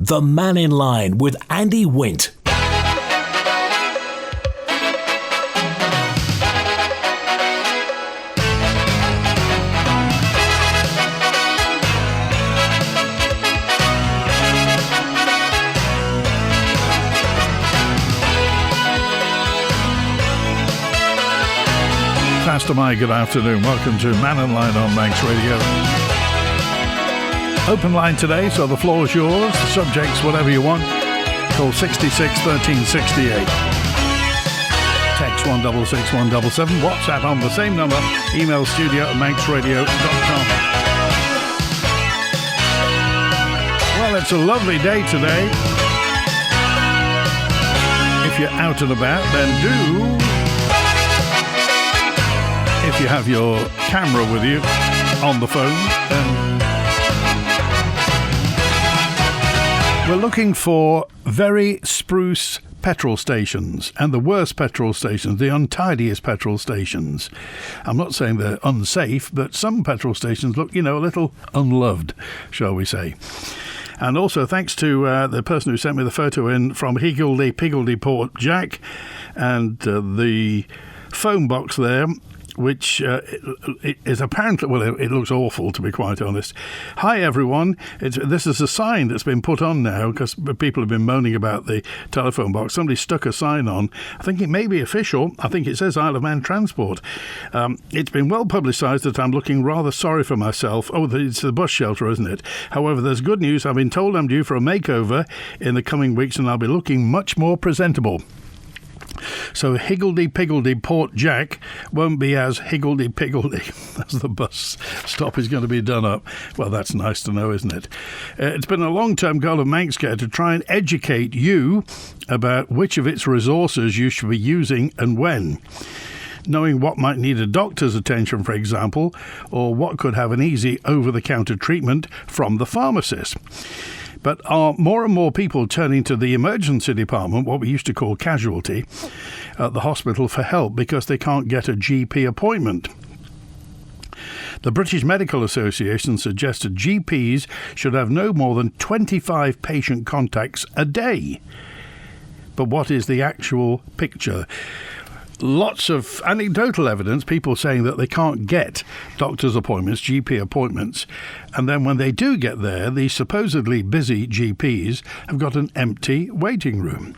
The Mannin Line with Andy Wint. Pastor Mike, good afternoon. Welcome to Mannin Line on Manx Radio. Open line today, so the floor is yours. The subject's whatever you want. Call 66 1368. Text 166 177. WhatsApp on the same number. Email studio@manxradio.com. Well, it's a lovely day today. If you're out and about, then do. If you have your camera with you on the phone, then we're looking for very spruce petrol stations, and the worst petrol stations, the untidiest petrol stations. I'm not saying they're unsafe, but some petrol stations look, a little unloved, shall we say. And also thanks to the person who sent me the photo in from Higgledy Piggledy Port Jack, and the phone box there, which is apparently, well, it looks awful, to be quite honest. Hi, everyone. This is a sign that's been put on now because people have been moaning about the telephone box. Somebody stuck a sign on. I think it may be official. I think it says Isle of Man Transport. It's been well publicised that I'm looking rather sorry for myself. Oh, it's the bus shelter, isn't it? However, there's good news. I've been told I'm due for a makeover in the coming weeks and I'll be looking much more presentable. So Higgledy Piggledy Port Jack won't be as Higgledy Piggledy as the bus stop is going to be done up. Well, that's nice to know, isn't it? It's been a long-term goal of Manx Care to try and educate you about which of its resources you should be using and when. Knowing what might need a doctor's attention, for example, or what could have an easy over-the-counter treatment from the pharmacist. But are more and more people turning to the emergency department, what we used to call casualty, at the hospital for help because they can't get a GP appointment? The British Medical Association suggested GPs should have no more than 25 patient contacts a day. But what is the actual picture? Lots of anecdotal evidence, people saying that they can't get doctor's appointments, GP appointments, and then when they do get there, the supposedly busy GPs have got an empty waiting room.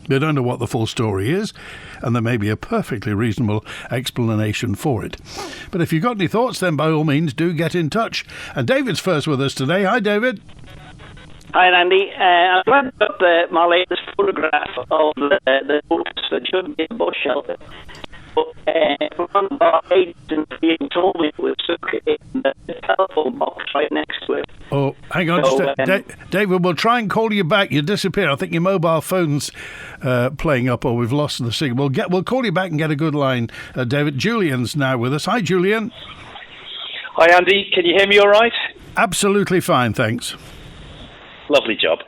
They don't know what the full story is, and there may be a perfectly reasonable explanation for it. But if you've got any thoughts, then by all means do get in touch. And David's first with us today. Hi, David. Hi, Andy. I've got my latest photograph of the books that should be a bus shelter. But from about agents being told me it was in the telephone box right next to it. Oh, hang on. David, we'll try and call you back. You disappear. I think your mobile phone's playing up or we've lost the signal. We'll call you back and get a good line, David. Julian's now with us. Hi, Julian. Hi, Andy. Can you hear me all right? Absolutely fine, thanks. Lovely job.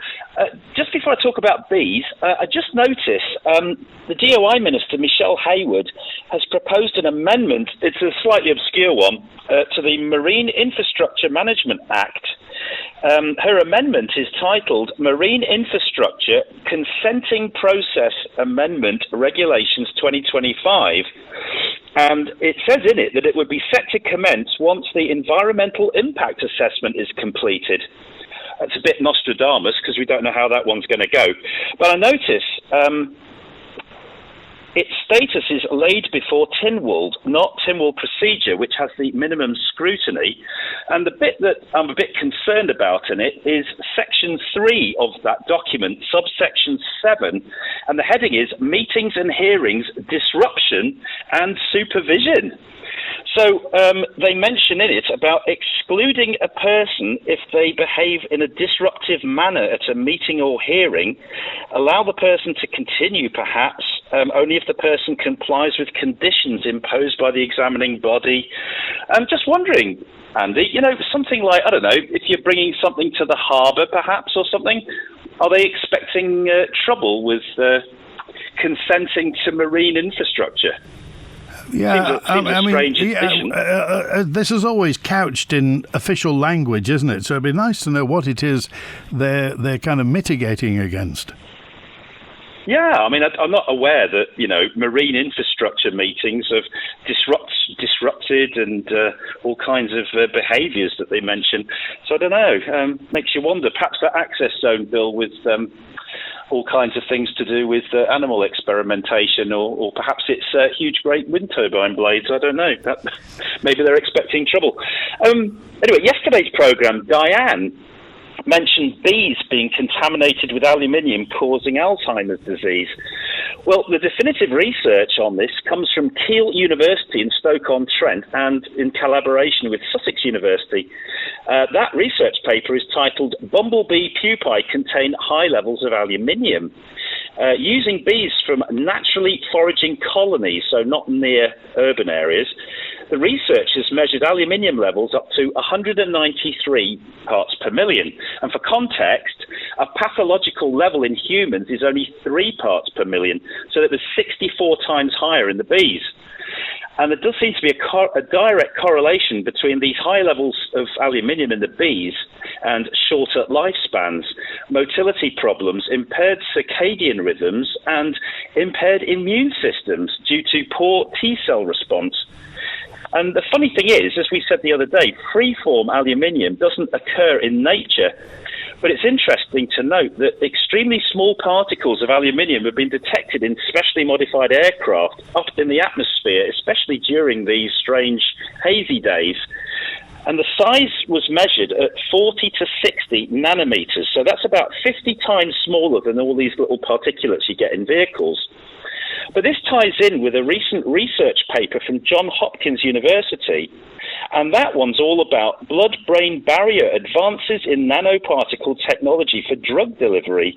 Just before I talk about bees, I just noticed the DOI Minister, Michelle Hayward, has proposed an amendment, it's a slightly obscure one, to the Marine Infrastructure Management Act. Her amendment is titled Marine Infrastructure Consenting Process Amendment Regulations 2025. And it says in it that it would be set to commence once the environmental impact assessment is completed. It's a bit Nostradamus because we don't know how that one's going to go. But I notice its status is laid before Tynwald, not Tynwald procedure, which has the minimum scrutiny. And the bit that I'm a bit concerned about in it is Section 3 of that document, subsection 7, and the heading is Meetings and Hearings, Disruption and Supervision. So they mention in it about excluding a person if they behave in a disruptive manner at a meeting or hearing, allow the person to continue perhaps only if the person complies with conditions imposed by the examining body. I'm just wondering, Andy, something like, I don't know, if you're bringing something to the harbour perhaps or something, are they expecting trouble with consenting to marine infrastructure? Yeah, seems a strange addition. This is always couched in official language, isn't it? So it'd be nice to know what it is they're kind of mitigating against. Yeah, I mean, I'm not aware that, marine infrastructure meetings have disrupted and all kinds of behaviours that they mention. So I don't know, makes you wonder. Perhaps that access zone bill with all kinds of things to do with animal experimentation, or perhaps it's huge, great wind turbine blades. I don't know. Maybe they're expecting trouble. Anyway, yesterday's programme, Diane mentioned bees being contaminated with aluminium causing Alzheimer's disease. Well, the definitive research on this comes from Keele University in Stoke-on-Trent and in collaboration with Sussex University. That research paper is titled "Bumblebee Pupae Contain High Levels of Aluminium." Using bees from naturally foraging colonies, so not near urban areas, the researchers measured aluminium levels up to 193 parts per million. And for context, a pathological level in humans is only 3 parts per million, so that was 64 times higher in the bees. And there does seem to be a direct correlation between these high levels of aluminium in the bees and shorter lifespans, motility problems, impaired circadian rhythms, and impaired immune systems due to poor T-cell response. And the funny thing is, as we said the other day, free-form aluminium doesn't occur in nature. But it's interesting to note that extremely small particles of aluminium have been detected in specially modified aircraft up in the atmosphere, especially during these strange hazy days. And the size was measured at 40 to 60 nanometers. So that's about 50 times smaller than all these little particulates you get in vehicles. But this ties in with a recent research paper from Johns Hopkins University, and that one's all about blood-brain barrier advances in nanoparticle technology for drug delivery.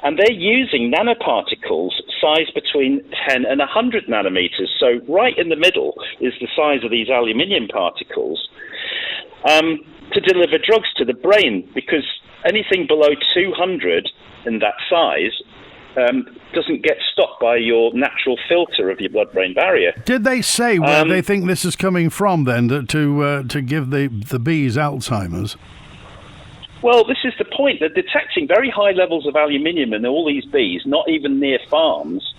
And they're using nanoparticles sized between 10 and 100 nanometers, so right in the middle is the size of these aluminium particles, to deliver drugs to the brain, because anything below 200 in that size doesn't get stopped by your natural filter of your blood-brain barrier. Did they say where they think this is coming from then to give the bees Alzheimer's? Well, this is the point. They're detecting very high levels of aluminium in all these bees, not even near farms.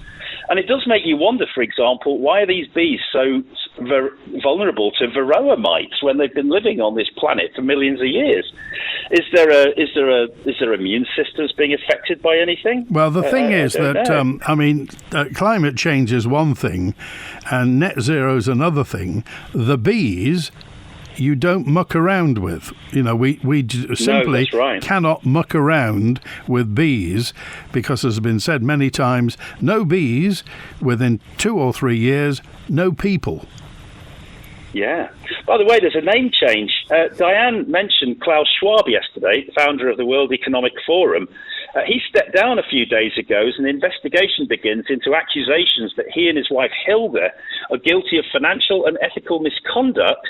And it does make you wonder, for example, why are these bees so vulnerable to varroa mites when they've been living on this planet for millions of years? Is there immune systems being affected by anything? Well, the thing is that climate change is one thing, and net zero is another thing. The bees, you don't muck around with. We simply cannot muck around with bees, because, as has been said many times, no bees within 2 or 3 years, no people. Yeah. By the way, there's a name change. Diane mentioned Klaus Schwab yesterday, founder of the World Economic Forum. He stepped down a few days ago as an investigation begins into accusations that he and his wife Hilda are guilty of financial and ethical misconduct.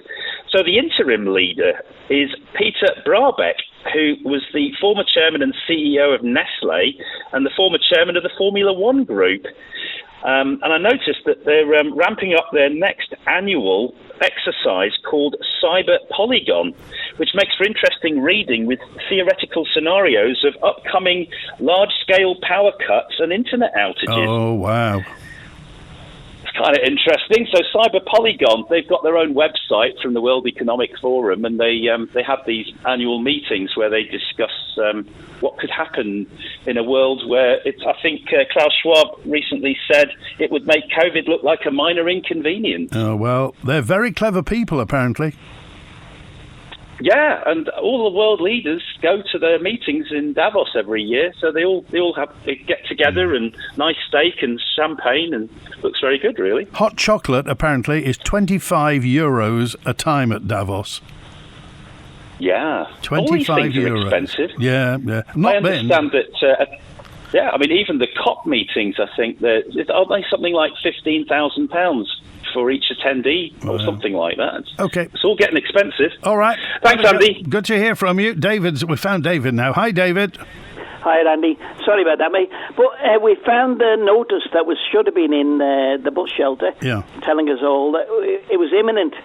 So the interim leader is Peter Brabeck, who was the former chairman and CEO of Nestle and the former chairman of the Formula One Group. And I noticed that they're ramping up their next annual exercise called Cyber Polygon, which makes for interesting reading with theoretical scenarios of upcoming large-scale power cuts and internet outages. Oh, wow. It's kind of interesting. So Cyber Polygon, they've got their own website from the World Economic Forum, and they have these annual meetings where they discuss what could happen in a world where I think Klaus Schwab recently said it would make COVID look like a minor inconvenience. Oh, well, they're very clever people, apparently. Yeah, and all the world leaders go to their meetings in Davos every year, so they all get together, and nice steak and champagne, and looks very good, really. Hot chocolate, apparently, is €25 a time at Davos. Yeah. 25 all these things euros. Are expensive. Yeah. I understand that. Even the COP meetings, I think, aren't they something like £15,000 for each attendee or something like that? Okay. It's all getting expensive. All right. Thanks, Andy. Good to hear from you. We found David now. Hi, David. Hi, Andy. Sorry about that, mate. But we found the notice that should have been in the bus shelter, telling us all that it was imminent.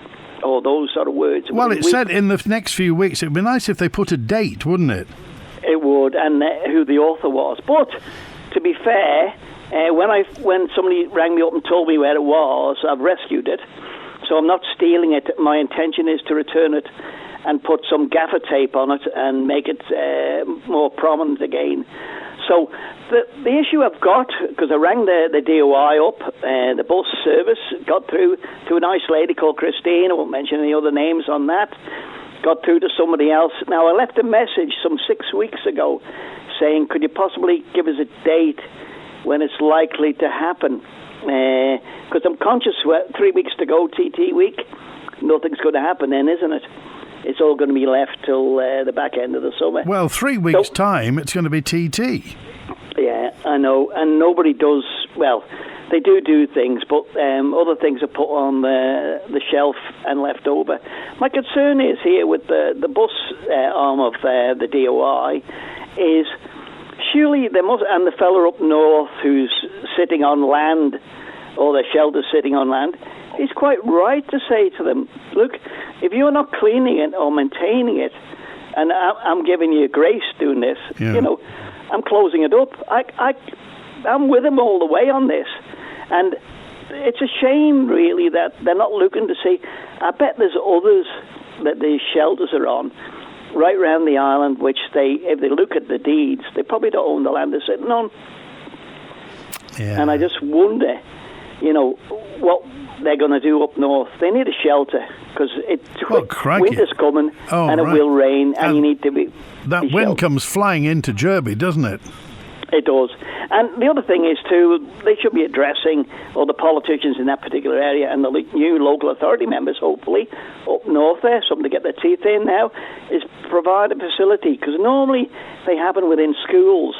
All those sort of words. Well, it said in the next few weeks. It'd be nice if they put a date, wouldn't it? It would, and who the author was. But to be fair, when somebody rang me up and told me where it was, I've rescued it. So I'm not stealing it. My intention is to return it and put some gaffer tape on it and make it more prominent again. So the issue I've got, because I rang the DOI up, the bus service, got through to a nice lady called Christine. I won't mention any other names on that. Got through to somebody else. Now, I left a message some 6 weeks ago saying, could you possibly give us a date when it's likely to happen? Because I'm conscious 3 weeks to go, TT week, nothing's going to happen then, isn't it? It's all going to be left till the back end of the summer. Well, 3 weeks' time, it's going to be TT. Yeah, I know. And nobody does, well, they do things, but other things are put on the shelf and left over. My concern is here with the bus arm of the DOI is surely there must, and the fella up north who's sitting on land, or the shelter's sitting on land, he's quite right to say to them, look, if you're not cleaning it or maintaining it, and I'm giving you grace doing this, you know, I'm closing it up. I'm with them all the way on this. And it's a shame, really, that they're not looking to see. I bet there's others that these shelters are on right around the island, which if they look at the deeds, they probably don't own the land they're sitting on. Yeah. And I just wonder, you know, what they're going to do up north. They need a shelter because winter's coming and it will rain, and you need to be. That wind comes flying into Derby, doesn't it? It does. And the other thing is, too, they should be addressing, or the politicians in that particular area and the new local authority members, hopefully, up north there, something to get their teeth in now, is provide a facility. Because normally they happen within schools.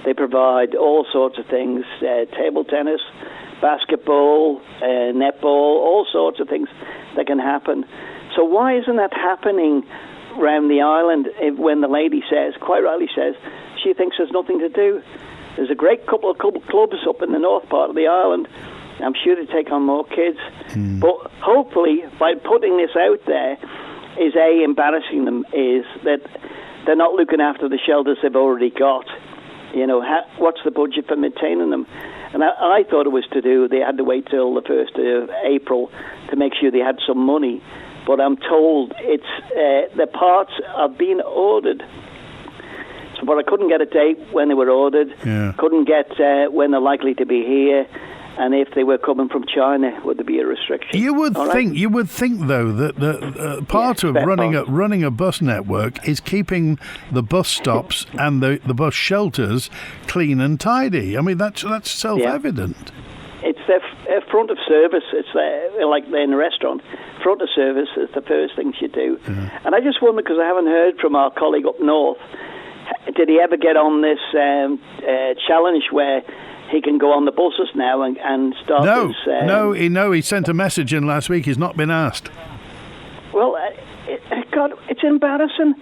They provide all sorts of things, table tennis, basketball, netball, all sorts of things that can happen. So why isn't that happening around the island when the lady says, quite rightly says, she thinks there's nothing to do? There's a great couple of clubs up in the north part of the island. I'm sure they take on more kids. But hopefully, by putting this out there, is embarrassing them, is that they're not looking after the shelters they've already got. You know, what's the budget for maintaining them? And I thought it was they had to wait till the 1st of April to make sure they had some money. But I'm told the parts are being ordered. So, but I couldn't get a date when they were ordered. Couldn't get when they're likely to be here, and if they were coming from China, would there be a restriction? You would think though that part of running a bus network is keeping the bus stops and the bus shelters clean and tidy. I mean, that's self-evident. Yeah. It's their front of service. It's like in a restaurant. Front of service is the first things you do. And I just wonder, because I haven't heard from our colleague up north, did he ever get on this challenge where he can go on the buses now and start this? He sent a message in last week. He's not been asked. Well, God, it's embarrassing.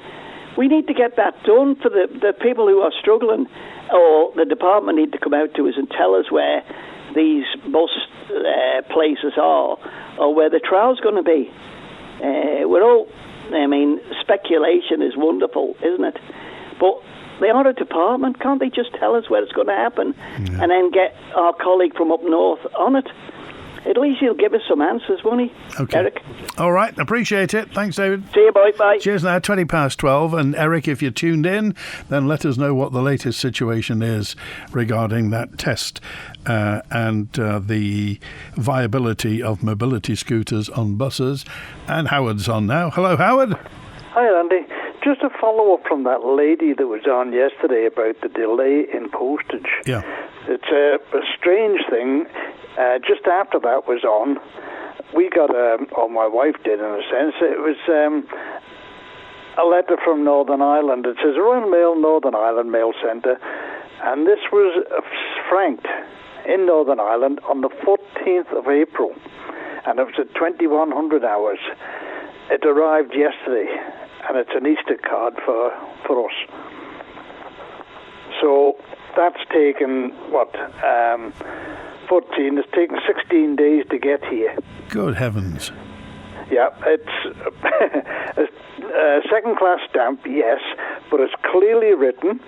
We need to get that done for the people who are struggling, or the department need to come out to us and tell us where these bus places are, or where the trial's going to be. Speculation is wonderful, isn't it? But they are a department. Can't they just tell us where it's going to happen and then get our colleague from up north on it? At least he'll give us some answers, won't he, Eric? All right, appreciate it. Thanks, David. See you, bye. Cheers now, 12:20. And Eric, if you're tuned in, then let us know what the latest situation is regarding that test and the viability of mobility scooters on buses. And Howard's on now. Hello, Howard. Hi, Andy. Just a follow-up from that lady that was on yesterday about the delay in postage. Yeah. It's a strange thing. Just after that was on, we got or my wife did in a sense, it was a letter from Northern Ireland. It says Royal Mail, Northern Ireland Mail Centre, and this was franked in Northern Ireland on the 14th of April, and it was at 2100 hours. It arrived yesterday, and it's an Easter card for us. that's taken, 14, it's taken 16 days to get here. Good heavens. Yeah, it's a second-class stamp, yes, but it's clearly written,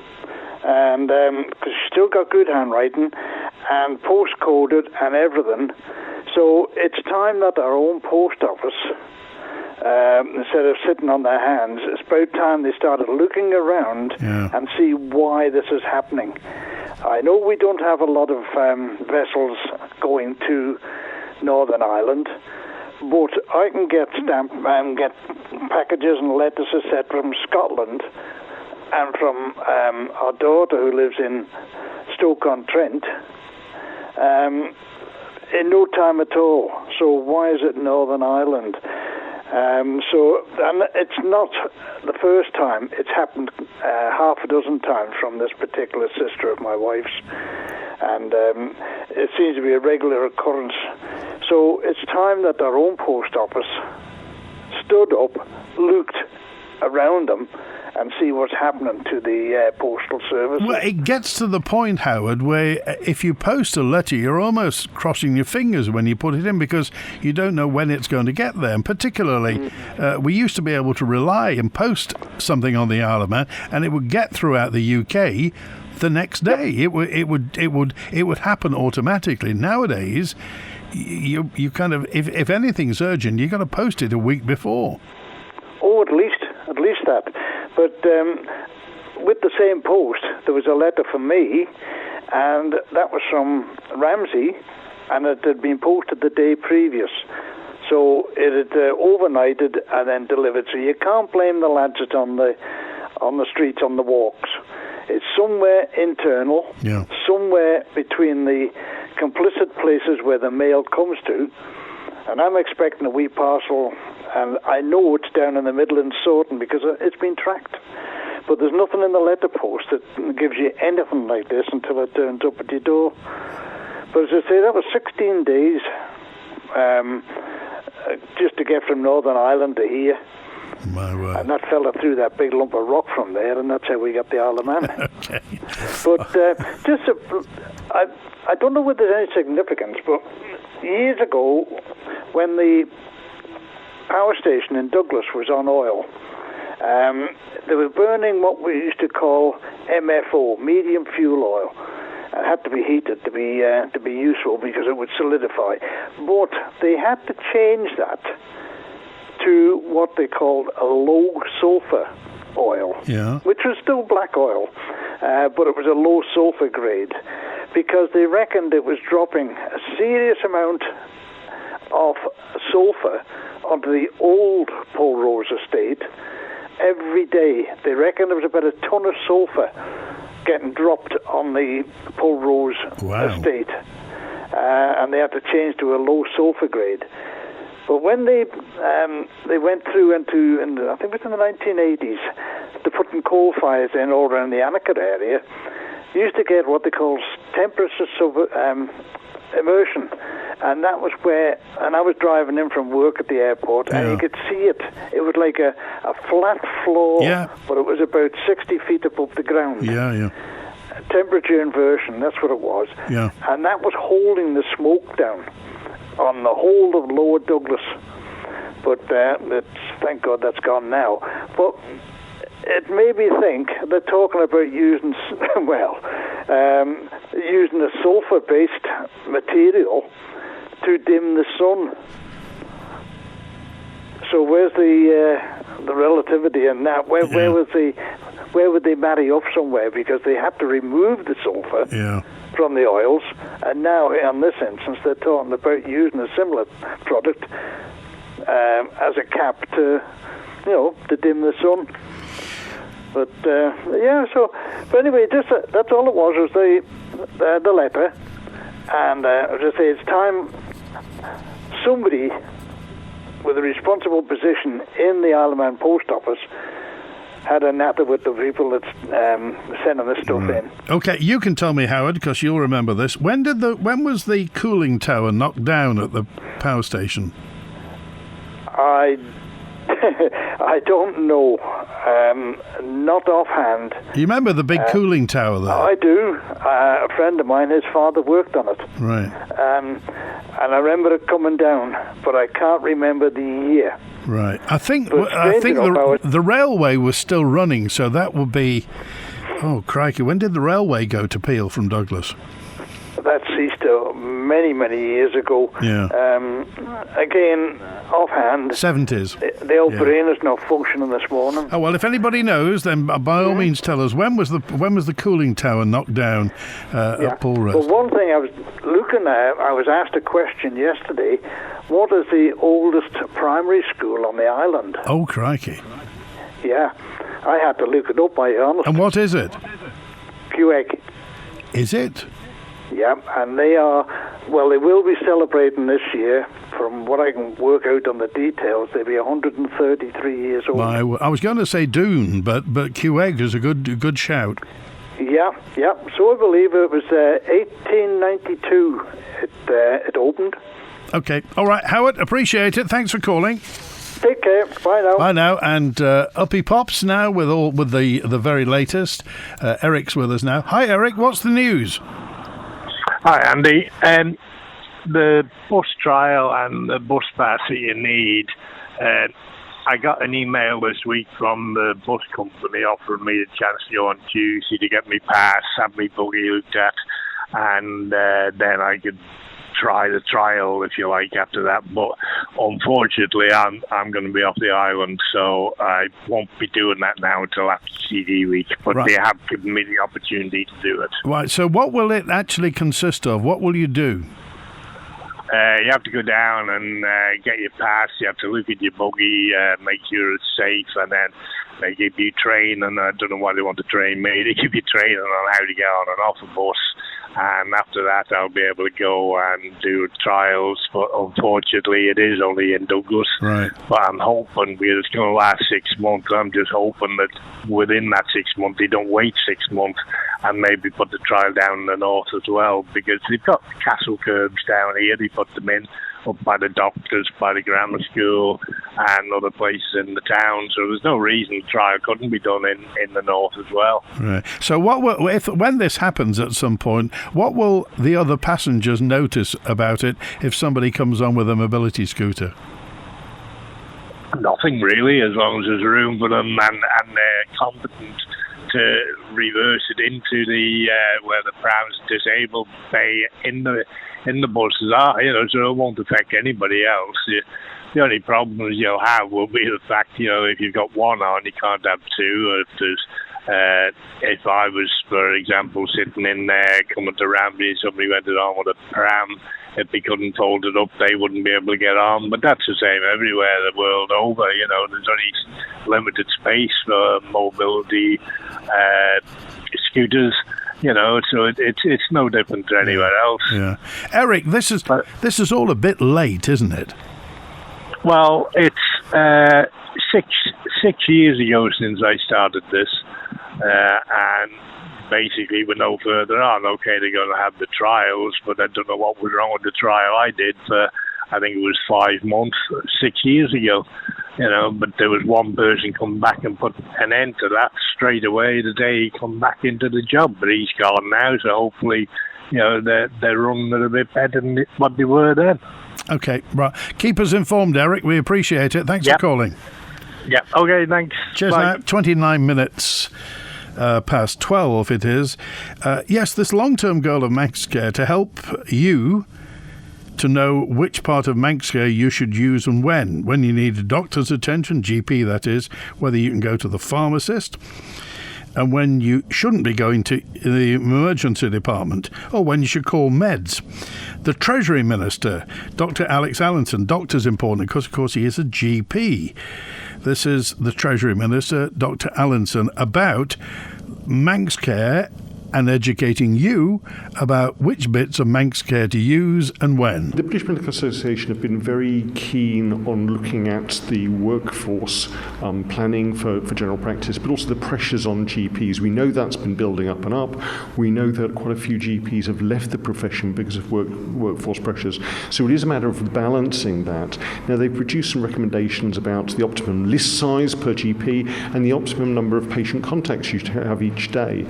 and because she's still got good handwriting, and post-coded and everything. So it's time that our own post office, instead of sitting on their hands, it's about time they started looking around and see why this is happening. I know we don't have a lot of vessels going to Northern Ireland, but I can get get packages and letters, etc., from Scotland and from our daughter who lives in Stoke-on-Trent in no time at all. So why is it Northern Ireland? And it's not the first time. It's happened half a dozen times from this particular sister of my wife's, and it seems to be a regular occurrence. So it's time that our own post office stood up, looked around them, and see what's happening to the postal service. Well, it gets to the point, Howard, where if you post a letter, you're almost crossing your fingers when you put it in because you don't know when it's going to get there. And particularly, we used to be able to rely and post something on the Isle of Man, and it would get throughout the UK the next day. It would happen automatically. Nowadays, you kind of, if anything's urgent, you've got to post it a week before. Oh, at least that. But with the same post, there was a letter from me, and that was from Ramsey, and it had been posted the day previous. So it had overnighted and then delivered. So you can't blame the lads that's on the streets, on the walks. It's somewhere internal, somewhere between the complicit places where the mail comes to, and I'm expecting a wee parcel, and I know it's down in the Midlands sorting because it's been tracked. But there's nothing in the letter post that gives you anything like this until it turns up at your door. But as I say, that was 16 days just to get from Northern Ireland to here. My word. And that fella threw that big lump of rock from there, and that's how we got the Isle of Man. Okay. But I don't know whether there's any significance, but years ago, when the power station in Douglas was on oil, they were burning what we used to call MFO, medium fuel oil. It had to be heated to be useful because it would solidify. But they had to change that to what they called a low sulfur oil, which was still black oil, but it was a low sulfur grade because they reckoned it was dropping a serious amount of sulfur onto the old Pulrose estate every day. They reckoned there was about a ton of sulfur getting dropped on the Pulrose estate, and they had to change to a low sulfur grade. But when they went through into, I think it was in the 1980s, to putting coal fires in all around the Annaker area, you used to get what they call temperature immersion. And that was where, and I was driving in from work at the airport, and you could see it. It was like a flat floor, but it was about 60 feet above the ground. Temperature inversion, that's what it was. And that was holding the smoke down on the whole of Lower Douglas. But thank God that's gone now. But it made me think they're talking about using a sulfur-based material to dim the sun. So where's the relativity in that? Where would they marry up somewhere? Because they had to remove the sulfur from the oils, and now in this instance they're talking about using a similar product as a cap to dim the sun. But but anyway, that's all it was the letter. And as I say, it's time somebody with a responsible position in the Isle of Man Post Office had a natter with the people that's sending this stuff in. Okay, you can tell me, Howard, because you'll remember this. When was the cooling tower knocked down at the power station? I don't know. Not offhand. You remember the big cooling tower there? I do. A friend of mine, his father worked on it. Right. And I remember it coming down, but I can't remember the year. Right. I think strange enough, the railway was still running, so that would be... Oh, crikey. When did the railway go to Peel from Douglas? That ceased many, many years ago. Yeah. Again, offhand... 70s. The old brain is not functioning this morning. Oh, well, if anybody knows, then by all means tell us. When was the cooling tower knocked down at Pulrose? Well, one thing I was looking at, I was asked a question yesterday. What is the oldest primary school on the island? Oh, crikey. Yeah. I had to look it up, by honest. And what is it? Quebec. Is it? Yeah, and they will be celebrating this year. From what I can work out on the details, they'll be 133 years old. Well, I was going to say Doon, but Quebec is a good shout. Yeah. So I believe it was 1892 it opened. Okay. All right, Howard, appreciate it. Thanks for calling. Take care. Bye now. Bye now. And Uppy Pops now with the very latest. Eric's with us now. Hi, Eric. What's the news? Hi, Andy. The bus trial and the bus pass that you need, I got an email this week from the bus company offering me a chance to go on Tuesday to get me pass, have me buggy looked at, and then I could try the trial, if you like, after that. But unfortunately, I'm going to be off the island, so I won't be doing that now until after CD week. But They have given me the opportunity to do it. Right. So what will it actually consist of? What will you do? You have to go down and get your pass. You have to look at your buggy, make sure it's safe, and then they give you training. I don't know why they want to train me. They give you training on how to get on and off a bus. And after that, I'll be able to go and do trials. But unfortunately, it is only in Douglas. Right. But I'm hoping, because it's going to last 6 months, I'm just hoping that within that 6 months, they don't wait 6 months and maybe put the trial down in the north as well. Because they've got castle curbs down here. They put them in up by the doctors, by the grammar school, and other places in the town. So there's no reason the trial couldn't be done in the north as well. Right. So when this happens at some point, what will the other passengers notice about it if somebody comes on with a mobility scooter? Nothing really, as long as there's room for them and they're competent to reverse it into the where the prams disabled bay in the buses are, so it won't affect anybody else. The only problems you'll have will be the fact, if you've got one on, you can't have two. Or if I was, for example, sitting in there coming to Ramsey and somebody went it on with a pram, if they couldn't hold it up, they wouldn't be able to get on. But that's the same everywhere the world over. There's only limited space for mobility scooters. So it's no different to anywhere else. Yeah, Eric, this is all a bit late, isn't it? Well, it's 6 years ago since I started this, and basically we're no further on. Okay, they're going to have the trials, but I don't know what was wrong with the trial I did for, I think it was 5 months, 6 years ago. But there was one person come back and put an end to that straight away the day he come back into the job. But he's gone now, so hopefully, they're running a bit better than what they were then. Okay, right. Keep us informed, Eric. We appreciate it. Thanks for calling. Yeah. Okay. Thanks. Cheers. Bye. Now, 29 minutes past 12. It is. Yes, this long-term goal of Manx Care to help you to know which part of Manx Care you should use and when you need a doctor's attention, GP that is, whether you can go to the pharmacist, and when you shouldn't be going to the emergency department, or when you should call meds. The Treasury Minister, Dr. Alex Allinson. Doctor's important because, of course, he is a GP. This is the Treasury Minister, Dr. Allinson, about Manx Care and educating you about which bits of Manx Care to use and when. The British Medical Association have been very keen on looking at the workforce planning for general practice, but also the pressures on GPs. We know that's been building up and up. We know that quite a few GPs have left the profession because of workforce pressures. So it is a matter of balancing that. Now, they've produced some recommendations about the optimum list size per GP and the optimum number of patient contacts you have each day.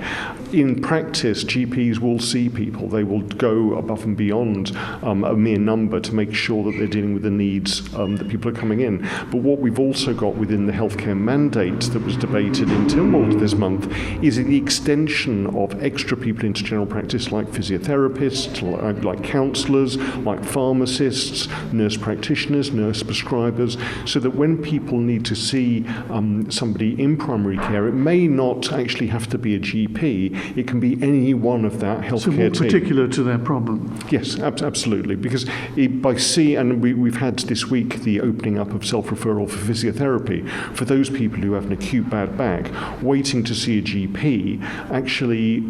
In practice, GPs will see people. They will go above and beyond a mere number to make sure that they're dealing with the needs that people are coming in. But what we've also got within the healthcare mandate that was debated in Tynwald this month is the extension of extra people into general practice, like physiotherapists, like counsellors, like pharmacists, nurse practitioners, nurse prescribers, so that when people need to see somebody in primary care, it may not actually have to be a GP, it can be any one of that healthcare team. So more particular to their problem? Yes, absolutely, because we've had this week the opening up of self-referral for physiotherapy. For those people who have an acute bad back, waiting to see a GP, actually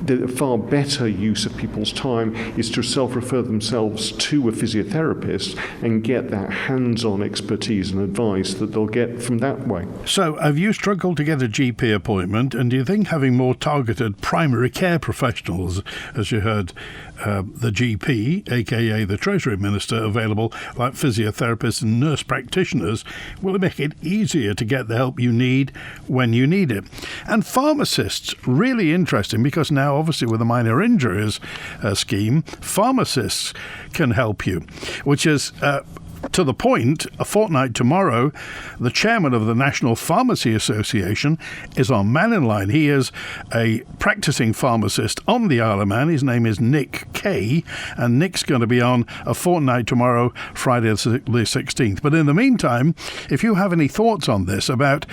the far better use of people's time is to self-refer themselves to a physiotherapist and get that hands-on expertise and advice that they'll get from that way. So, have you struggled to get a GP appointment, and do you think having more targeted primary care professionals, as you heard the GP, aka the Treasury Minister, available, like physiotherapists and nurse practitioners, will make it easier to get the help you need when you need it? And pharmacists, really interesting, because now obviously with the minor injuries scheme, pharmacists can help you, which is to the point. A fortnight tomorrow, the chairman of the National Pharmacy Association is on Mannin Line. He is a practicing pharmacist on the Isle of Man. His name is Nick Kay, and Nick's going to be on a fortnight tomorrow, Friday the 16th. But in the meantime, if you have any thoughts on this about,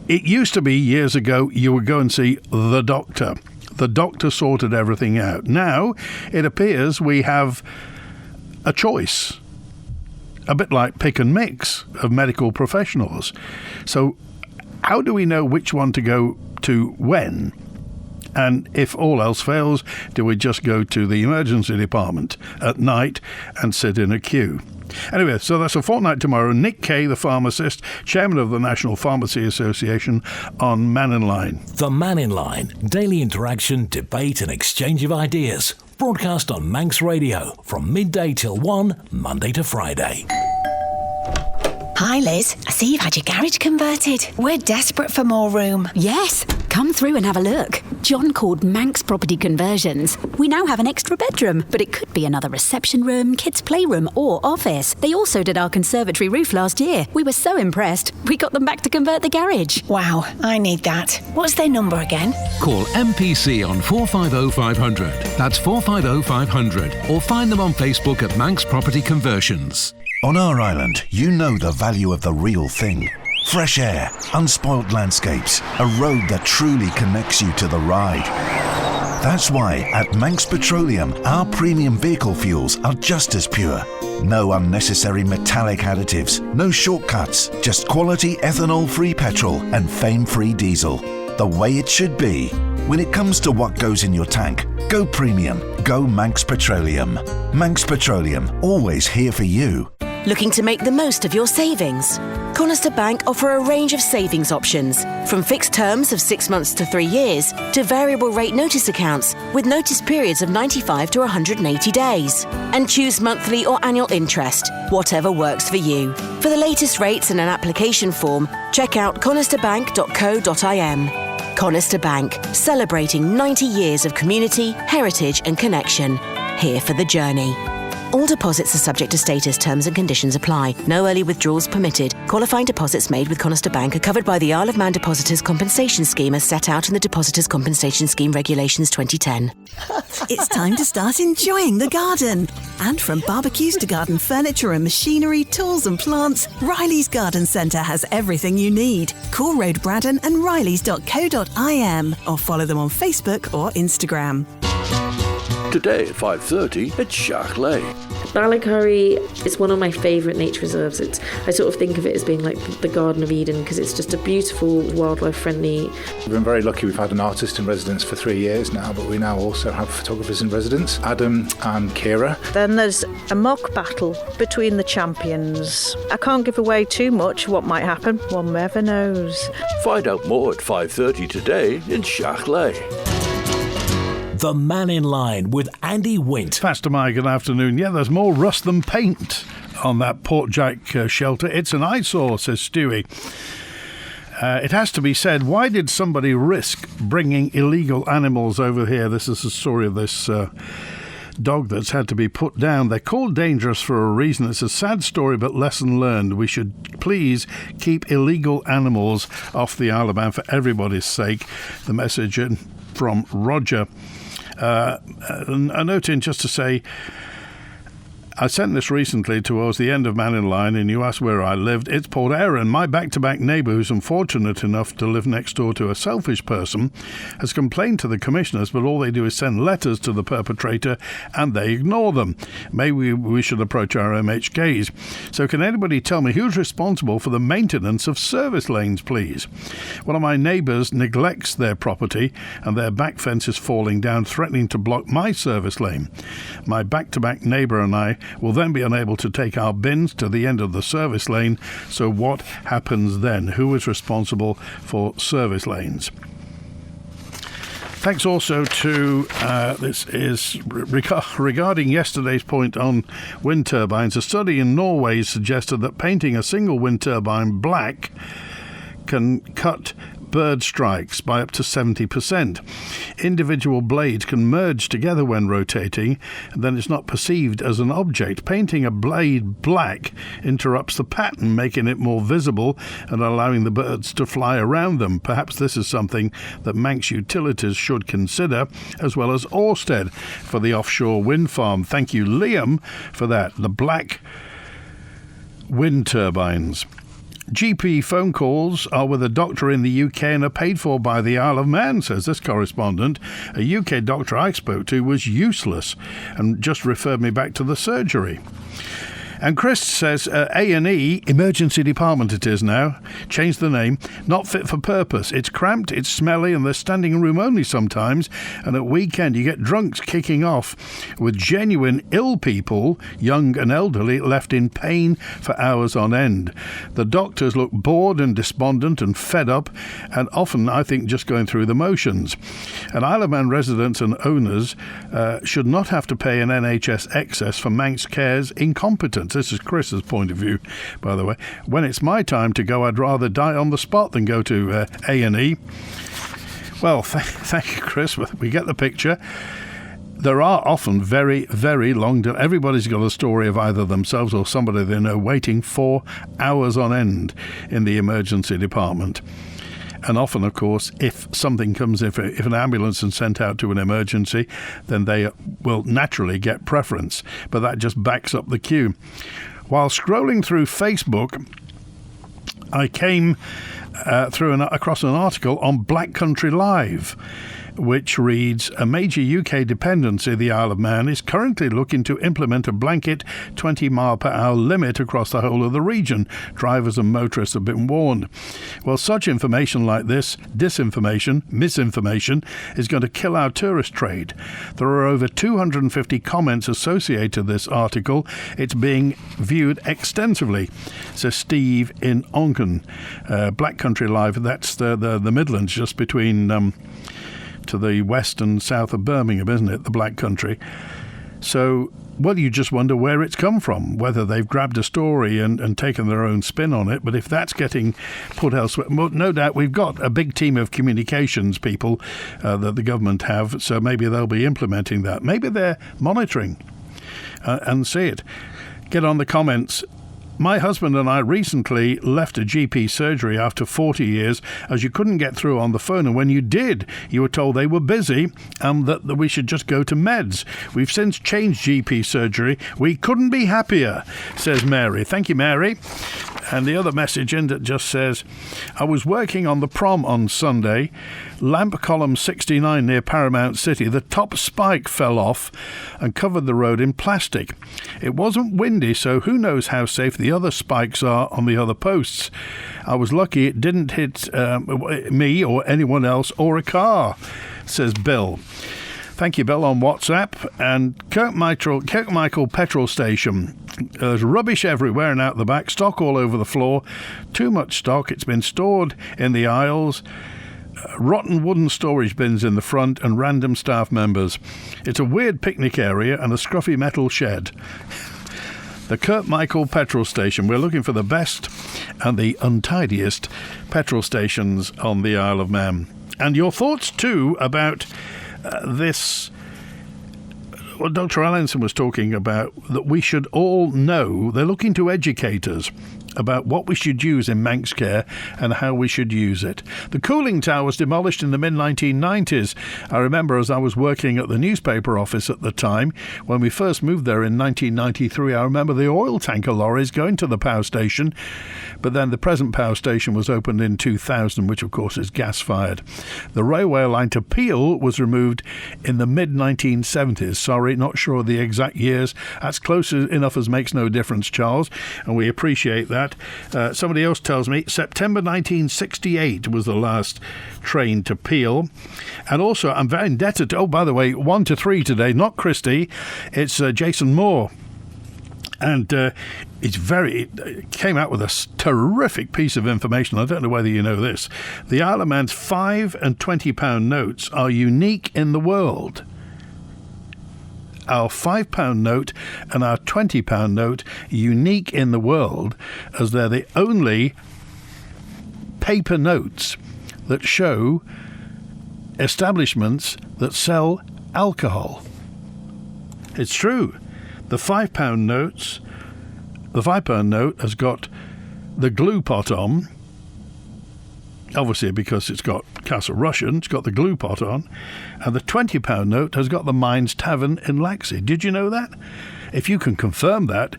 it used to be years ago you would go and see the doctor. The doctor sorted everything out. Now, it appears we have a choice, a bit like pick and mix of medical professionals. So how do we know which one to go to when? And if all else fails, do we just go to the emergency department at night and sit in a queue? Anyway, so that's a fortnight tomorrow. Nick Kay, the pharmacist, chairman of the National Pharmacy Association, on Mannin Line. The Mannin Line, daily interaction, debate and exchange of ideas. Broadcast on Manx Radio from midday till 1, Monday to Friday. Hi Liz, I see you've had your garage converted. We're desperate for more room. Yes, come through and have a look. John called Manx Property Conversions. We now have an extra bedroom, but it could be another reception room, kids' playroom or office. They also did our conservatory roof last year. We were so impressed, we got them back to convert the garage. Wow, I need that. What's their number again? Call MPC on 450 500. That's 450 500. Or find them on Facebook at Manx Property Conversions. On our island, you know the value of the real thing. Fresh air, unspoilt landscapes, a road that truly connects you to the ride. That's why at Manx Petroleum, our premium vehicle fuels are just as pure. No unnecessary metallic additives, no shortcuts, just quality ethanol-free petrol and fame-free diesel. The way it should be. When it comes to what goes in your tank, go premium, go Manx Petroleum. Manx Petroleum, always here for you. Looking to make the most of your savings? Conister Bank offer a range of savings options, from fixed terms of 6 months to 3 years to variable rate notice accounts with notice periods of 95 to 180 days. And choose monthly or annual interest, whatever works for you. For the latest rates and an application form, check out conisterbank.co.im. Conister Bank, celebrating 90 years of community, heritage and connection. Here for the journey. All deposits are subject to status, terms and conditions apply. No early withdrawals permitted. Qualifying deposits made with Conister Bank are covered by the Isle of Man Depositors Compensation Scheme as set out in the Depositors Compensation Scheme Regulations 2010. It's time to start enjoying the garden. And from barbecues to garden furniture and machinery, tools and plants, Riley's Garden Centre has everything you need. Call Road Braddon and rileys.co.im or follow them on Facebook or Instagram. Today at 5:30, it's Shark Lay. Ballycurry is one of my favourite nature reserves. I sort of think of it as being like the Garden of Eden because it's just a beautiful, wildlife-friendly. We've been very lucky. We've had an artist in residence for 3 years now, but we now also have photographers in residence, Adam and Kira. Then there's a mock battle between the champions. I can't give away too much what might happen. One never knows. Find out more at 5:30 today in Shachley. The Mannin Line with Andy Wint. Faster, my good afternoon. Yeah, there's more rust than paint on that Port Jack shelter. It's an eyesore, says Stewie. It has to be said, why did somebody risk bringing illegal animals over here? This is the story of this dog that's had to be put down. They're called dangerous for a reason. It's a sad story, but lesson learned. We should please keep illegal animals off the Isle of Man for everybody's sake. The message from Roger. A note in just to say, I sent this recently towards the end of Mannin Line, and you asked where I lived. It's Port Erin. My back-to-back neighbour, who's unfortunate enough to live next door to a selfish person, has complained to the commissioners, but all they do is send letters to the perpetrator, and they ignore them. Maybe we should approach our MHKs. So can anybody tell me who's responsible for the maintenance of service lanes, please? One of my neighbours neglects their property, and their back fence is falling down, threatening to block my service lane. My back-to-back neighbour and I will then be unable to take our bins to the end of the service lane. So what happens then? Who is responsible for service lanes? Thanks also to, this is regarding yesterday's point on wind turbines. A study in Norway suggested that painting a single wind turbine black can cut bird strikes by up to 70%. Individual blades can merge together when rotating, and then it's not perceived as an object. Painting a blade black interrupts the pattern, making it more visible and allowing the birds to fly around them. Perhaps this is something that Manx Utilities should consider, as well as Ørsted for the offshore wind farm. Thank you, Liam, for that. The black wind turbines. GP phone calls are with a doctor in the UK and are paid for by the Isle of Man, says this correspondent. A UK doctor I spoke to was useless and just referred me back to the surgery. And Chris says A&E, emergency department it is now, changed the name, not fit for purpose. It's cramped, it's smelly, and they're standing room only sometimes. And at weekend you get drunks kicking off with genuine ill people, young and elderly, left in pain for hours on end. The doctors look bored and despondent and fed up, and often, I think, just going through the motions. And Isle of Man residents and owners should not have to pay an NHS excess for Manx Care's incompetence. This is Chris's point of view, by the way. When it's my time to go, I'd rather die on the spot than go to A&E. Well, thank you, Chris. We get the picture. There are often very, very long... Everybody's got a story of either themselves or somebody they know waiting for hours on end in the emergency department. And often, of course, if something comes, if an ambulance is sent out to an emergency, then they will naturally get preference. But that just backs up the queue. While scrolling through Facebook, I came across an article on Black Country Live, which reads, a major UK dependency, the Isle of Man, is currently looking to implement a blanket 20-mile-per-hour limit across the whole of the region. Drivers and motorists have been warned. Well, such information like this, disinformation, misinformation, is going to kill our tourist trade. There are over 250 comments associated with this article. It's being viewed extensively, says Steve in Onken. Black Country Live, that's the Midlands, just between... to the west and south of Birmingham, isn't it, the Black Country? So, well, you just wonder where it's come from, whether they've grabbed a story and taken their own spin on it. But if that's getting put elsewhere, no doubt we've got a big team of communications people that the government have, so maybe they'll be implementing that. Maybe they're monitoring and see it. Get on the comments. My husband and I recently left a GP surgery after 40 years as you couldn't get through on the phone, and when you did, you were told they were busy and that we should just go to meds. We've since changed GP surgery. We couldn't be happier, says Mary. Thank you, Mary. And the other message in that just says, I was working on the prom on Sunday. lamp column 69 near Paramount City. The top spike fell off and covered the road in plastic. It wasn't windy, so who knows how safe the other spikes are on the other posts. I was lucky it didn't hit me or anyone else or a car, says Bill. Thank you, Bill, on WhatsApp. And Kirkmichael petrol station. There's rubbish everywhere and out the back, stock all over the floor. Too much stock. It's been stored in the aisles. Rotten wooden storage bins in the front and random staff members. It's a weird picnic area and a scruffy metal shed. The Kirkmichael petrol station. We're looking for the best and the untidiest petrol stations on the Isle of Man. And your thoughts, too, about this, what Dr. Allinson was talking about, that we should all know. They're looking to educate us about what we should use in Manx Care and how we should use it. The cooling tower was demolished in the mid-1990s. I remember as I was working at the newspaper office at the time, when we first moved there in 1993, I remember the oil tanker lorries going to the power station, but then the present power station was opened in 2000, which of course is gas-fired. The railway line to Peel was removed in the mid-1970s. Sorry, not sure of the exact years. That's close enough as makes no difference, Charles, and we appreciate that. Somebody else tells me September 1968 was the last train to Peel. And also, I'm very indebted to, oh, by the way, 1 to 3 today, not Christy, it's Jason Moore. And it came out with a terrific piece of information. I don't know whether you know this. The Isle of Man's £5 and £20 notes are unique in the world. Our £5 note and our £20 note unique in the world, as they're the only paper notes that show establishments that sell alcohol. It's true. The £5 note has got the glue pot on, obviously because it's got Castle Rushen, it's got the glue pot on, and the £20 note has got the Mines Tavern in Laxey. Did you know that? If you can confirm that,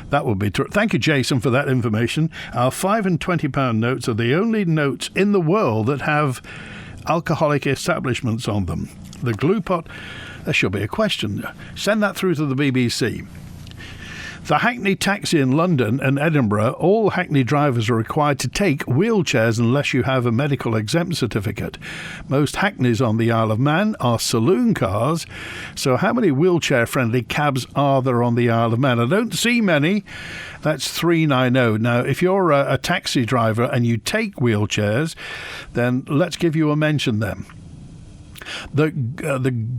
that would be true. Thank you, Jason, for that information. Our £5 and £20 notes are the only notes in the world that have alcoholic establishments on them. The glue pot, there should be a question. Send that through to the BBC. The Hackney taxi in London and Edinburgh, all Hackney drivers are required to take wheelchairs unless you have a medical exempt certificate. Most Hackneys on the Isle of Man are saloon cars, so how many wheelchair-friendly cabs are there on the Isle of Man? I don't see many. That's 390. Now, if you're a taxi driver and you take wheelchairs, then let's give you a mention then. The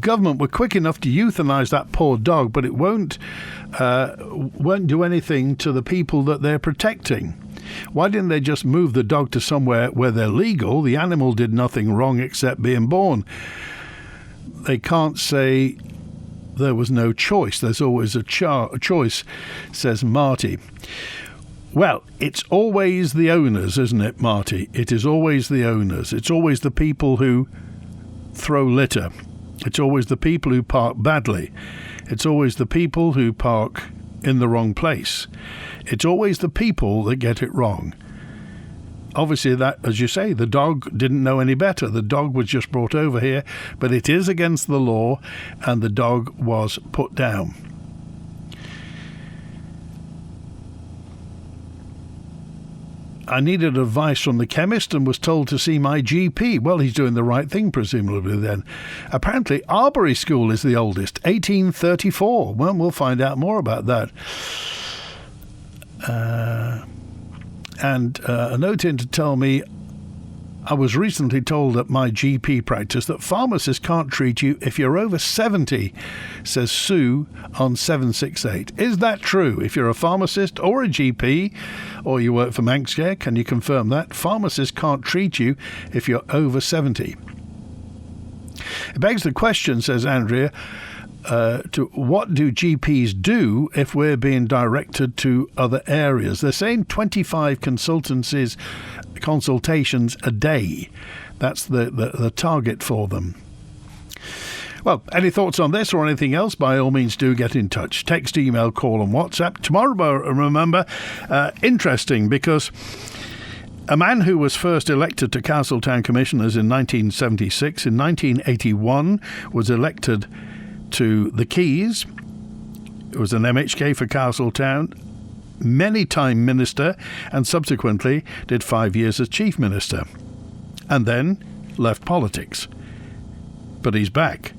government were quick enough to euthanise that poor dog, but it won't do anything to the people that they're protecting. Why didn't they just move the dog to somewhere where they're legal? The animal did nothing wrong except being born. They can't say there was no choice. There's always a choice, says Marty. Well, it's always the owners, isn't it, Marty? It is always the owners. It's always the people who throw litter. It's always the people who park badly. It's always the people who park in the wrong place. It's always the people that get it wrong. Obviously, that, as you say, the dog didn't know any better. The dog was just brought over here, but it is against the law, and the dog was put down. I needed advice from the chemist and was told to see my GP. Well, he's doing the right thing, presumably, then. Apparently, Arbury School is the oldest, 1834. Well, we'll find out more about that. And a note in to tell me, I was recently told at my GP practice that pharmacists can't treat you if you're over 70, says Sue on 768. Is that true? If you're a pharmacist or a GP, or you work for Manx Care, can you confirm that? Pharmacists can't treat you if you're over 70. It begs the question, says Andrea, to what do GPs do if we're being directed to other areas? They're saying 25 consultations a day. That's the target for them. Well, any thoughts on this or anything else, by all means do get in touch. Text, email, call and WhatsApp. Tomorrow, remember, interesting because A man who was first elected to Castletown Commissioners in 1976, in 1981 was elected to the Keys. It was an MHK for Castletown, many-time minister, and subsequently did 5 years as chief minister, and then left politics. But he's back.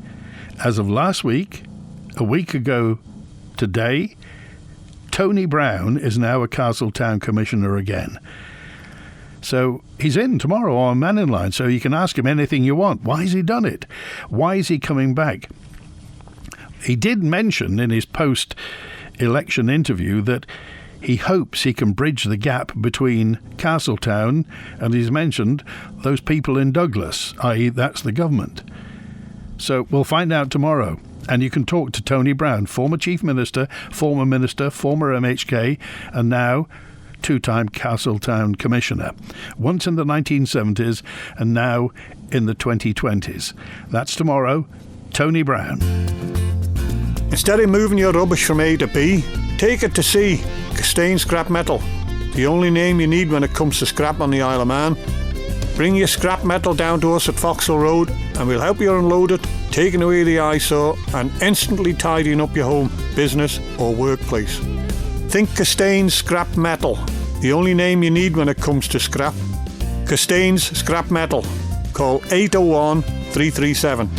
As of last week, a week ago today, Tony Brown is now a Castletown Commissioner again. So he's in tomorrow on Mannin Line, so you can ask him anything you want. Why has he done it? Why is he coming back? He did mention in his post-election interview that he hopes he can bridge the gap between Castletown and he's mentioned those people in Douglas, i.e. that's the government. So we'll find out tomorrow. And you can talk to Tony Brown, former Chief Minister, former MHK, and now two-time Castletown Commissioner, once in the 1970s and now in the 2020s. That's tomorrow. Tony Brown. Instead of moving your rubbish from A to B, take it to C. Castaigne Scrap Metal. The only name you need when it comes to scrap on the Isle of Man. Bring your scrap metal down to us at Foxhill Road and we'll help you unload it, taking away the eyesore and instantly tidying up your home, business or workplace. Think Castaigne Scrap Metal. The only name you need when it comes to scrap. Castaigne's Scrap Metal. Call 801 337.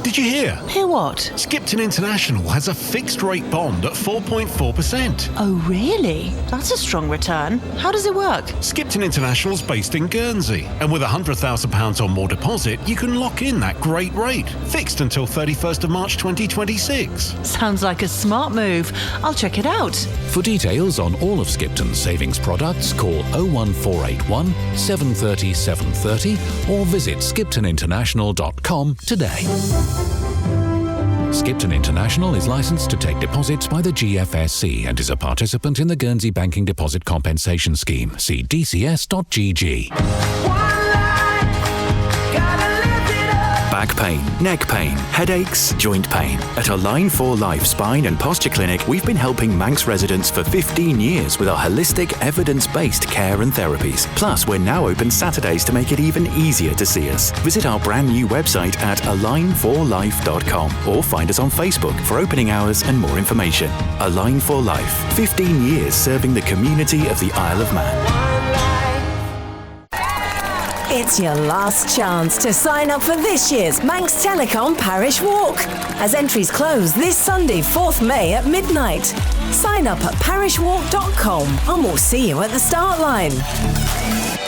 Did you hear? Hear what? Skipton International has a fixed rate bond at 4.4%. Oh, really? That's a strong return. How does it work? Skipton International's based in Guernsey, and with £100,000 or more deposit, you can lock in that great rate, fixed until 31st of March 2026. Sounds like a smart move. I'll check it out. For details on all of Skipton's savings products, call 01481 730 730 or visit skiptoninternational.com today. Skipton International is licensed to take deposits by the GFSC and is a participant in the Guernsey Banking Deposit Compensation Scheme. See dcs.gg. Back pain, neck pain, headaches, joint pain. At Align for Life Spine and Posture Clinic, we've been helping Manx residents for 15 years with our holistic, evidence-based care and therapies. Plus, we're now open Saturdays to make it even easier to see us. Visit our brand new website at alignforlife.com or find us on Facebook for opening hours and more information. Align for Life, 15 years serving the community of the Isle of Man. It's your last chance to sign up for this year's Manx Telecom Parish Walk, as entries close this Sunday, 4th May at midnight. Sign up at parishwalk.com and we'll see you at the start line.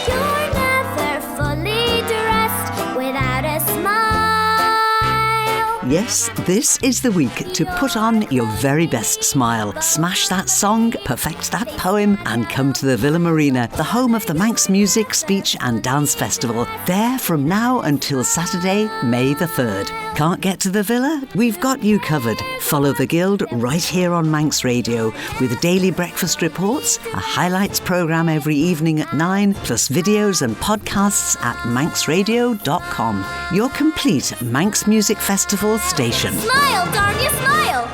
You're never fully dressed without a smile. Yes, this is the week to put on your very best smile. Smash that song, perfect that poem, and come to the Villa Marina, the home of the Manx Music, Speech and Dance Festival. There from now until Saturday, May the 3rd. Can't get to the Villa? We've got you covered. Follow the Guild right here on Manx Radio with daily breakfast reports, a highlights programme every evening at 9, plus videos and podcasts at manxradio.com. Your complete Manx Music Festival station. Smile, darn you, smile!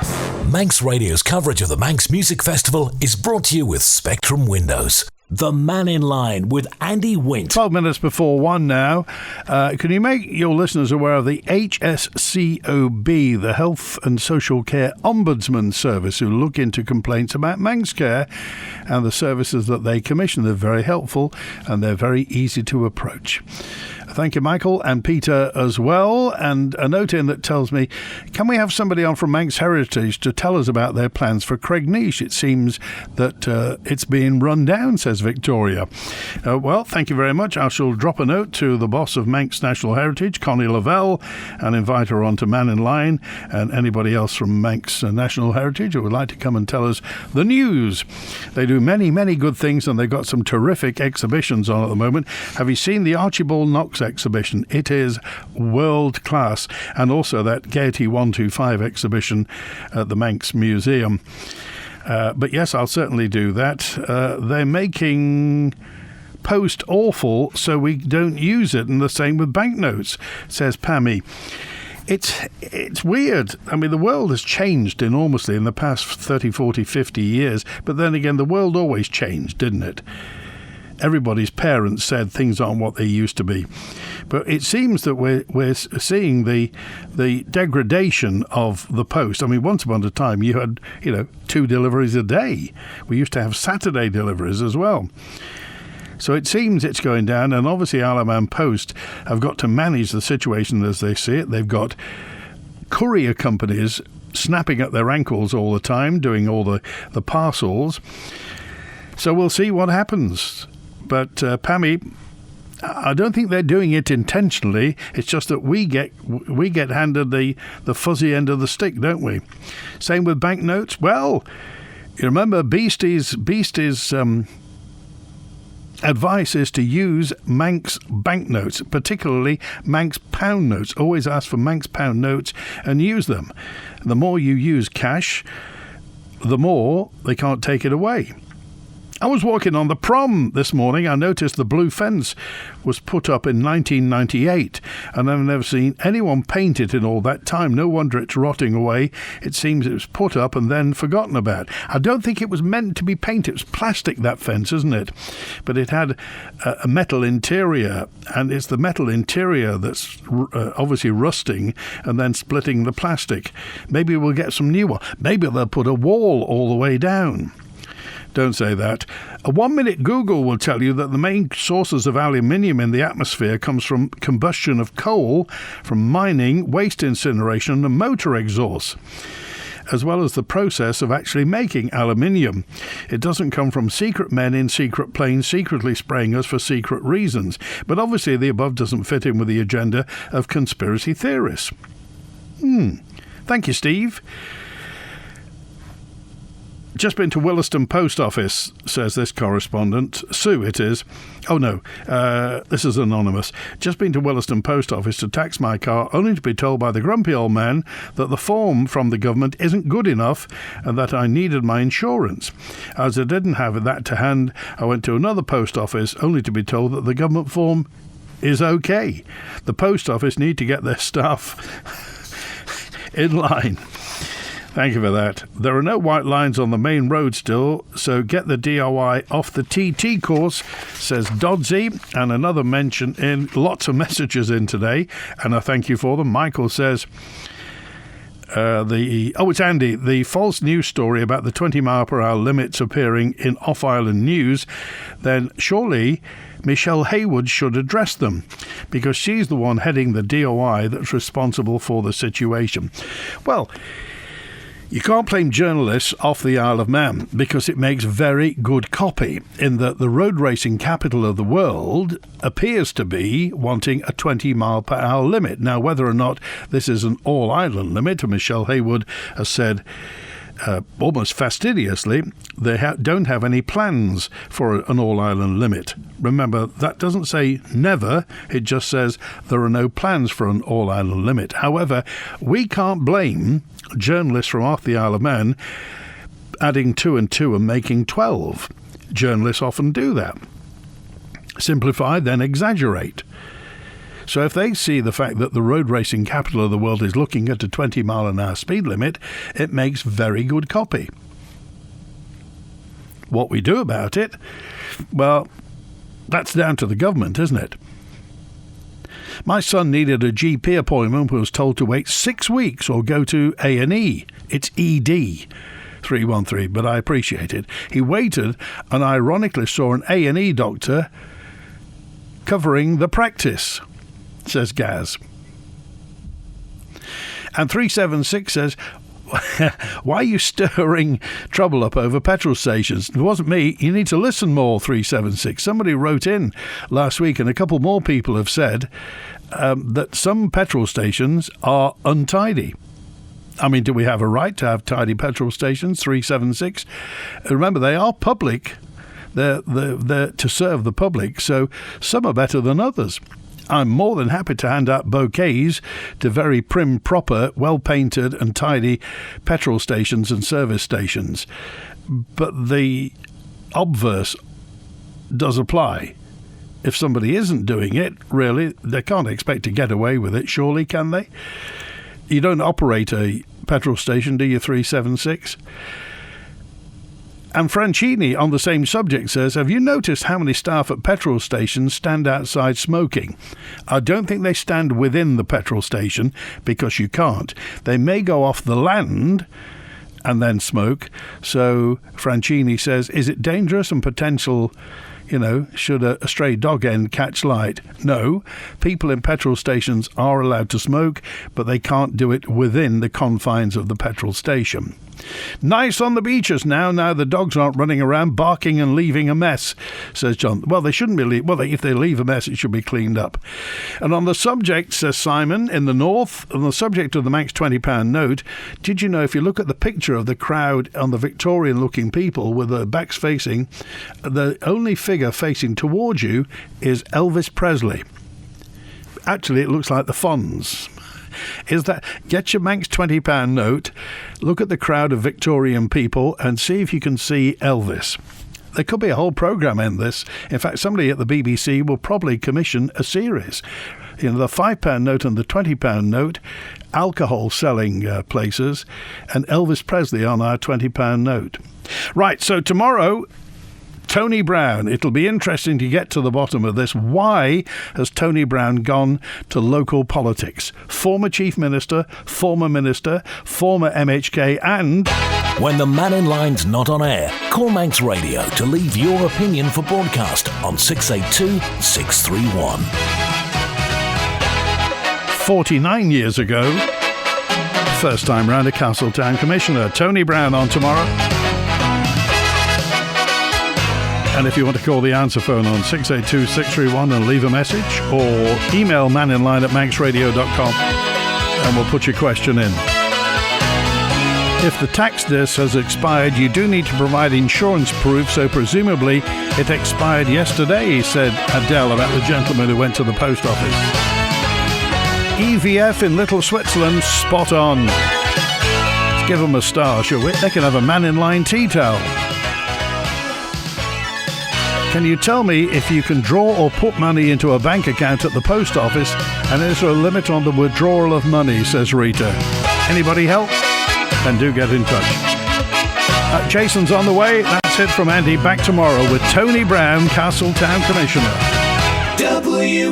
Manx Radio's coverage of the Manx Music Festival is brought to you with Spectrum Windows. The Mannin Line with Andy Wint. 12 minutes before 1 now. Can you make your listeners aware of the HSCOB, the Health and Social Care Ombudsman Service, who look into complaints about Manx Care and the services that they commission? They're very helpful and they're very easy to approach. Thank you, Michael, and Peter as well. And a note in that tells me, can we have somebody on from Manx Heritage to tell us about their plans for Craignish? It seems that it's being run down, says Victoria. Well, thank you very much. I shall drop a note to the boss of Manx National Heritage, Connie Lavelle, and invite her on to Mannin Line, and anybody else from Manx National Heritage who would like to come and tell us the news. They do many, many good things, and they've got some terrific exhibitions on at the moment. Have you seen the Archibald Knox exhibition? It is world class, and also that Gaiety 125 exhibition at the Manx Museum. But yes, I'll certainly do that. They're making post awful so we don't use it, and the same with banknotes, says Pammy. It's weird. I mean, the world has changed enormously in the past 30, 40, 50 years, but then again, the world always changed, didn't it? everybody's parents said things aren't what they used to be. But it seems that we're seeing the degradation of the post. I mean, once upon a time you had 2 deliveries a day. We used to have Saturday deliveries as well. So it seems it's going down, and obviously Isle of Man Post have got to manage the situation as they see it. They've got courier companies snapping at their ankles all the time, doing all the parcels. So we'll see what happens. But Pammy, I don't think they're doing it intentionally. It's just that we get handed the fuzzy end of the stick, don't we? Same with banknotes. Well, you remember Beastie's advice is to use Manx banknotes, particularly Manx pound notes. Always ask for Manx pound notes and use them. The more you use cash, the more they can't take it away. I was walking on the prom this morning. I noticed the blue fence was put up in 1998, and I've never seen anyone paint it in all that time. No wonder it's rotting away. It seems it was put up and then forgotten about. I don't think it was meant to be painted. It was plastic, that fence, isn't it? But it had a metal interior, and it's the metal interior that's obviously rusting and then splitting the plastic. Maybe we'll get some new one. Maybe they'll put a wall all the way down. Don't say that. A 1-minute Google will tell you that the main sources of aluminium in the atmosphere comes from combustion of coal, from mining, waste incineration and motor exhaust, as well as the process of actually making aluminium. It doesn't come from secret men in secret planes secretly spraying us for secret reasons. But obviously the above doesn't fit in with the agenda of conspiracy theorists. Thank you, Steve. Just been to Williston Post Office, says this correspondent. Sue, it is. Oh, no, this is anonymous. Just been to Williston Post Office to tax my car, only to be told by the grumpy old man that the form from the government isn't good enough and that I needed my insurance. As I didn't have that to hand, I went to another post office, only to be told that the government form is okay. The post office need to get their staff in line. Thank you for that. There are no white lines on the main road still, so get the DIY off the TT course, says Dodsey. And another mention in, lots of messages in today, and I thank you for them. Michael says, it's Andy. The false news story about the 20 mile per hour limits appearing in off-island news, then surely Michelle Haywood should address them, because she's the one heading the DOI that's responsible for the situation. Well, you can't blame journalists off the Isle of Man, because it makes very good copy in that the road racing capital of the world appears to be wanting a 20 mile per hour limit. Now, whether or not this is an all-island limit, Michelle Haywood has said almost fastidiously, they don't have any plans for an all-island limit. Remember, that doesn't say never, it just says there are no plans for an all-island limit. However, we can't blame journalists from off the Isle of Man adding 2 and 2 and making 12. Journalists often do that. Simplify, then exaggerate. So if they see the fact that the road racing capital of the world is looking at a 20 mile an hour speed limit, it makes very good copy. What we do about it, well, that's down to the government, isn't it? My son needed a GP appointment, was told to wait 6 weeks or go to A&E. It's ED 313, but I appreciate it. He waited and ironically saw an A&E doctor covering the practice, says Gaz. And 376 says, why are you stirring trouble up over petrol stations? It wasn't me. You need to listen more, 376. Somebody wrote in last week, and a couple more people have said that some petrol stations are untidy. I mean, do we have a right to have tidy petrol stations, 376? Remember, they are public. They're to serve the public, so some are better than others. I'm more than happy to hand out bouquets to very prim, proper, well-painted and tidy petrol stations and service stations. But the obverse does apply. If somebody isn't doing it, really, they can't expect to get away with it, surely, can they? You don't operate a petrol station, do you, 376? And Franchini, on the same subject, says, have you noticed how many staff at petrol stations stand outside smoking? I don't think they stand within the petrol station, because you can't. They may go off the land and then smoke. So Franchini says, is it dangerous and potential, should a stray dog end catch light? No, people in petrol stations are allowed to smoke, but they can't do it within the confines of the petrol station. Nice on the beaches now the dogs aren't running around barking and leaving a mess, says John. Well, they shouldn't be. If they leave a mess, it should be cleaned up. And on the subject, says Simon, in the north, on the subject of the Manx £20 note, did you know if you look at the picture of the crowd on the Victorian-looking people with their backs facing, the only figure facing towards you is Elvis Presley. Actually, it looks like the Fonz. Get your Manx £20 note, look at the crowd of Victorian people and see if you can see Elvis. There could be a whole programme in this. In fact, somebody at the BBC will probably commission a series. The £5 note and the £20 note, alcohol selling places, and Elvis Presley on our £20 note. Right, so tomorrow, Tony Brown. It'll be interesting to get to the bottom of this. Why has Tony Brown gone to local politics? Former Chief Minister, former MHK, and... When the Mannin Line's not on air, call Manx Radio to leave your opinion for broadcast on 682 631. 49 years ago, first time round a Castletown Commissioner. Tony Brown on tomorrow. And if you want to call the answer phone on 682 631 and leave a message, or email manninline@manxradio.com and we'll put your question in. If the tax disc has expired, you do need to provide insurance proof, so presumably it expired yesterday, said Adele about the gentleman who went to the post office. EVF in Little Switzerland, spot on. Let's give them a star, shall we? They can have a Mannin Line tea towel. Can you tell me if you can draw or put money into a bank account at the post office, and is there a limit on the withdrawal of money, says Rita. Anybody help? Then do get in touch. Jason's on the way. That's it from Andy. Back tomorrow with Tony Brown, Castletown Commissioner. WINT